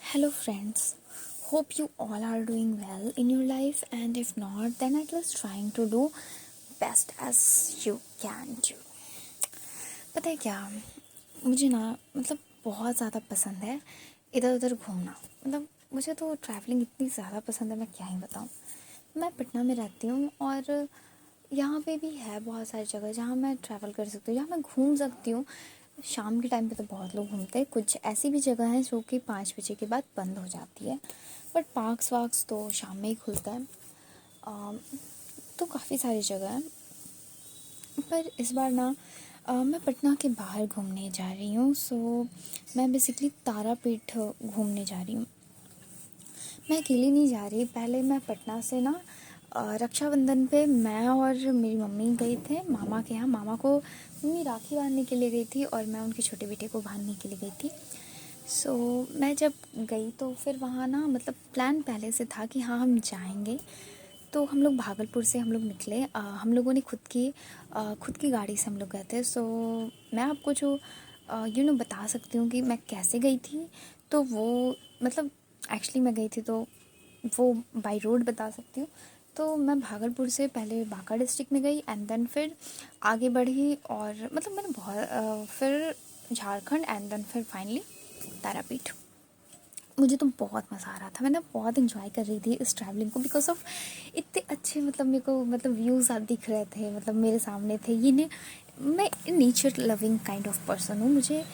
Hello, friends. Hope you all are doing well in your life, and if not, then at least trying to do best as you can do. पता है क्या, मुझे ना बहुत ज़्यादा पसंद है इधर उधर घूमना। मुझे तो ट्रैवलिंग इतनी ज़्यादा पसंद है, मैं क्या ही बताऊँ। मैं पटना में रहती हूँ और यहाँ पे भी है बहुत सारी जगह जहाँ मैं ट्रैवल कर सकती हूँ, जहाँ मैं घूम सकती हूँ। शाम के टाइम पे तो बहुत लोग घूमते हैं। कुछ ऐसी भी जगह हैं जो कि 5 बजे के बाद बंद हो जाती है, बट पार्क्स वार्क्स तो शाम में ही खुलता है। तो काफ़ी सारी जगह हैं, पर इस बार ना मैं पटना के बाहर घूमने जा रही हूँ। मैं बेसिकली तारापीठ घूमने जा रही हूँ। मैं अकेली नहीं जा रही। पहले मैं पटना से ना रक्षाबंधन पे मैं और मेरी मम्मी गए थे मामा के यहाँ। मामा को मम्मी राखी बांधने के लिए गई थी और मैं उनके छोटे बेटे को बांधने के लिए गई थी। मैं जब गई तो फिर वहाँ ना प्लान पहले से था कि हाँ हम जाएंगे। तो हम लोग भागलपुर से हम लोग निकले। हम लोगों ने खुद की गाड़ी से हम लोग गए थे। मैं आपको जो बता सकती हूँ कि मैं कैसे गई थी। तो वो मतलब एक्चुअली मैं गई थी तो वो बाय रोड बता सकती हूँ। तो मैं भागलपुर से पहले बांका डिस्ट्रिक्ट में गई एंड देन फिर आगे बढ़ी और मैंने फिर झारखंड एंड देन फिर फाइनली तारापीठ। मुझे तो बहुत मज़ा आ रहा था। मैं ना बहुत इन्जॉय कर रही थी इस ट्रैवलिंग को बिकॉज ऑफ इतने अच्छे मेरे को व्यूज़ आप दिख रहे थे, मेरे सामने थे। मैं nature loving kind of person हूँ। मुझे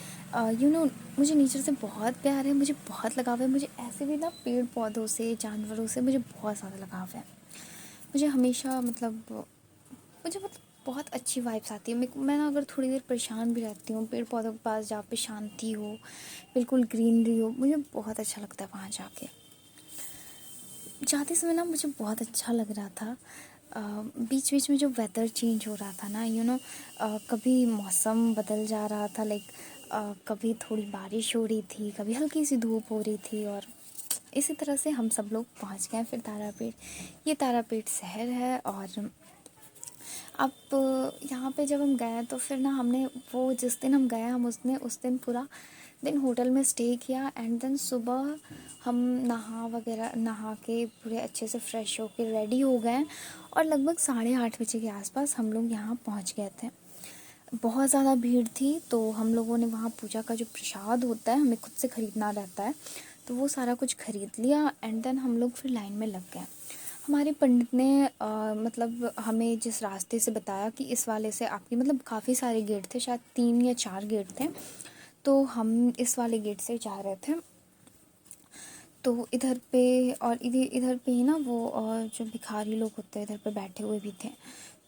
नेचर से बहुत प्यार है, मुझे बहुत लगाव है। मुझे ऐसे भी ना पेड़ पौधों से जानवरों से मुझे बहुत ज़्यादा लगाव है। मुझे हमेशा बहुत अच्छी वाइब्स आती है। मैं ना अगर थोड़ी देर परेशान भी रहती हूँ, पेड़ पौधों के पास जहाँ पे शांति हो, बिल्कुल ग्रीनरी हो, मुझे बहुत अच्छा लगता है वहाँ जाके। जाते समय ना मुझे बहुत अच्छा लग रहा था। बीच बीच में जो वेदर चेंज हो रहा था ना, कभी मौसम बदल जा रहा था, कभी थोड़ी बारिश हो रही थी, कभी हल्की सी धूप हो रही थी। और इसी तरह से हम सब लोग पहुँच गए फिर तारापीठ। ये तारापीठ शहर है। और अब यहाँ पे जब हम गए तो फिर ना हमने वो जिस दिन हम गए हम उस दिन पूरा दिन होटल में स्टे किया एंड देन सुबह हम नहा के पूरे अच्छे से फ्रेश होके रेडी हो गए और लगभग 8:30 बजे के आसपास हम लोग यहाँ पहुँच गए थे। बहुत ज़्यादा भीड़ थी तो हम लोगों ने वहाँ पूजा का जो प्रसाद होता है हमें खुद से ख़रीदना रहता है, तो वो सारा कुछ ख़रीद लिया एंड देन हम लोग फिर लाइन में लग गए। हमारे पंडित ने हमें जिस रास्ते से बताया कि इस वाले से आपकी काफ़ी सारे गेट थे, शायद 3 या 4 गेट थे, तो हम इस वाले गेट से जा रहे थे। तो इधर पे और इधर पे ही ना वो जो भिखारी लोग होते हैं इधर पे बैठे हुए भी थे।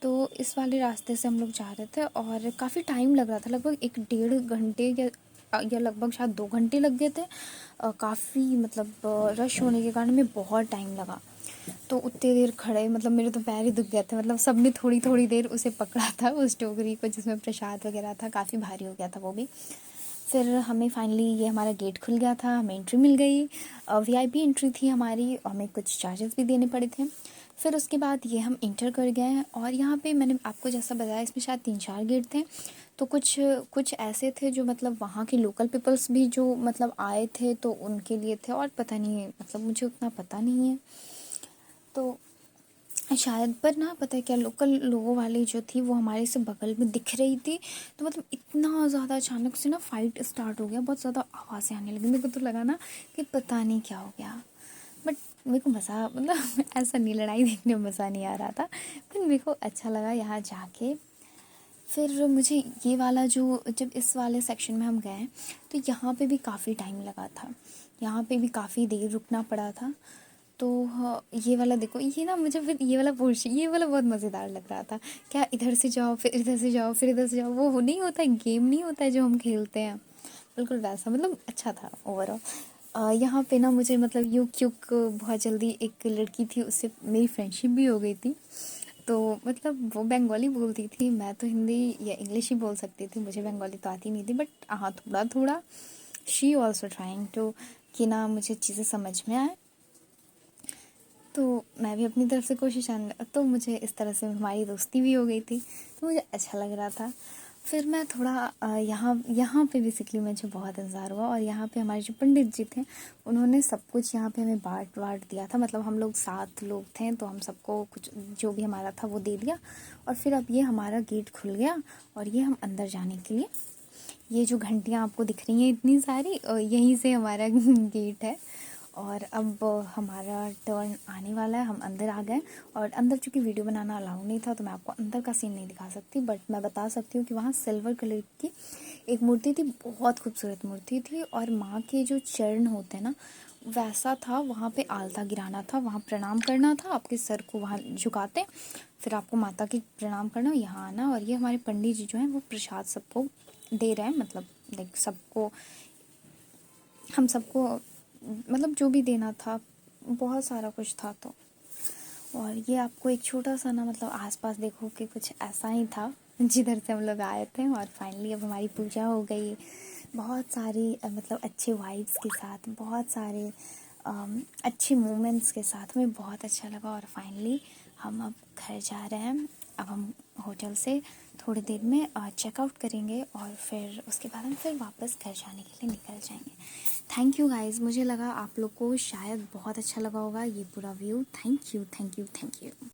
तो इस वाले रास्ते से हम लोग जा रहे थे और काफ़ी टाइम लग रहा था, लगभग 1 डेढ़ घंटे या लगभग शायद 2 घंटे लग गए थे। काफ़ी रश होने के कारण हमें बहुत टाइम लगा। तो उतनी देर खड़े मेरे तो पैर ही दुख गए थे। सबने थोड़ी थोड़ी देर उसे पकड़ा था, उस टोकरी को जिसमें प्रसाद वगैरह था। काफ़ी भारी हो गया था वो भी। फिर हमें फाइनली ये हमारा गेट खुल गया था, हमें एंट्री मिल गई। वीआईपी एंट्री थी हमारी, हमें कुछ चार्जेस भी देने पड़े थे। फिर उसके बाद ये हम इंटर कर गए और यहाँ पे मैंने आपको जैसा बताया इसमें शायद 3-4 गेट थे। तो कुछ कुछ ऐसे थे जो वहाँ के लोकल पीपल्स भी जो आए थे तो उनके लिए थे, और पता नहीं मुझे उतना पता नहीं है तो शायद। पर ना पता है क्या, लोकल लोगों वाली जो थी वो हमारे से बगल में दिख रही थी। तो इतना ज़्यादा अचानक से ना फाइट स्टार्ट हो गया, बहुत ज़्यादा आवाज़ें आने लगी। मेरे को तो लगा ना कि पता नहीं क्या हो गया, बट मेरे को मज़ा ऐसा नहीं, लड़ाई देखने में मज़ा नहीं आ रहा था, पर मेरे को अच्छा लगा यहाँ जाके। फिर मुझे ये वाला जो जब इस वाले सेक्शन में हम गए तो यहाँ पे भी काफ़ी टाइम लगा था, यहाँ पे भी काफ़ी देर रुकना पड़ा था। तो हाँ, ये वाला देखो, ये ना मुझे फिर ये वाला बहुत मज़ेदार लग रहा था। क्या इधर से जाओ फिर इधर से जाओ फिर इधर से जाओ, वो नहीं होता है, गेम नहीं होता है जो हम खेलते हैं, बिल्कुल वैसा। अच्छा था ओवरऑल। यहाँ पे ना मुझे यूँ क्योंक बहुत जल्दी एक लड़की थी, उससे मेरी फ्रेंडशिप भी हो गई थी। तो वो बंगाली बोलती थी, मैं तो हिंदी या इंग्लिश ही बोल सकती थी, मुझे बंगाली तो आती नहीं थी, बट हाँ थोड़ा थोड़ा शी ऑल्सो ट्राइंग टू कि ना मुझे चीज़ें समझ में आए। तो मैं भी अपनी तरफ से कोशिश तो मुझे इस तरह से हमारी दोस्ती भी हो गई थी, तो मुझे अच्छा लग रहा था। फिर मैं थोड़ा यहाँ यहाँ पे बेसिकली मुझे बहुत इंतज़ार हुआ, और यहाँ पे हमारे जो पंडित जी थे उन्होंने सब कुछ यहाँ पे हमें बाँट दिया था। मतलब हम लोग 7 लोग थे, तो हम सबको कुछ जो भी हमारा था वो दे दिया। और फिर अब ये हमारा गेट खुल गया, और ये हम अंदर जाने के लिए, ये जो घंटियाँ आपको दिख रही हैं इतनी सारी, यहीं से हमारा गेट है। और अब हमारा टर्न आने वाला है, हम अंदर आ गए। और अंदर चूँकि वीडियो बनाना अलाउ नहीं था, तो मैं आपको अंदर का सीन नहीं दिखा सकती, बट मैं बता सकती हूँ कि वहाँ सिल्वर कलर की एक मूर्ति थी, बहुत खूबसूरत मूर्ति थी। और माँ के जो चरण होते हैं ना, वैसा था। वहाँ पे आलता गिराना था, वहाँ प्रणाम करना था, आपके सर को वहाँ झुकाते, फिर आपको माता की प्रणाम करना, यहाँ आना। और ये हमारे पंडित जी जो हैं वो प्रसाद सबको दे रहे हैं, मतलब लाइक सबको, हम सबको, मतलब जो भी देना था, बहुत सारा कुछ था। तो और ये आपको एक छोटा सा ना, मतलब आसपास देखो कि कुछ ऐसा ही था जिधर से हम लोग आए थे। और फाइनली अब हमारी पूजा हो गई, बहुत सारी मतलब अच्छे वाइब्स के साथ, बहुत सारे अच्छे मोमेंट्स के साथ, हमें बहुत अच्छा लगा। और फाइनली हम अब घर जा रहे हैं। अब हम होटल से थोड़ी देर में चेकआउट करेंगे, और फिर उसके बाद हम फिर वापस घर जाने के लिए निकल जाएंगे। थैंक यू गाइज़, मुझे लगा आप लोग को शायद बहुत अच्छा लगा होगा ये पूरा view. Thank you, thank you, thank you.